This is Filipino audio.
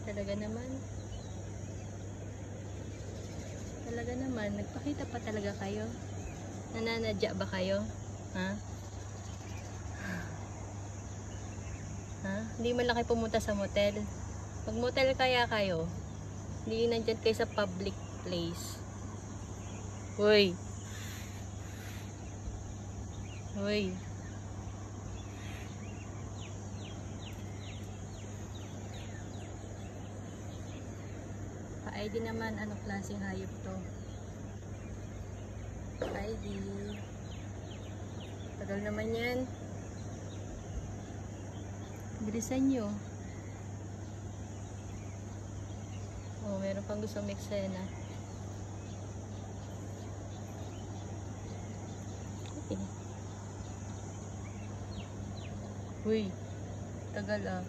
Talaga naman. Talaga naman. Nagpakita pa talaga kayo. Nananadya ba kayo? Ha? Ha? Hindi man lang kayo pumunta sa motel. Mag-motel kaya kayo. Hindi nandyan kayo sa public place. Uy! Uy! Pa-ID naman, anong klaseng hayop to? Pa-ID. Tagal naman yan. Bilisan nyo. Oh, meron pang gusto mag-eksena. Okay. Uy, tagal ah.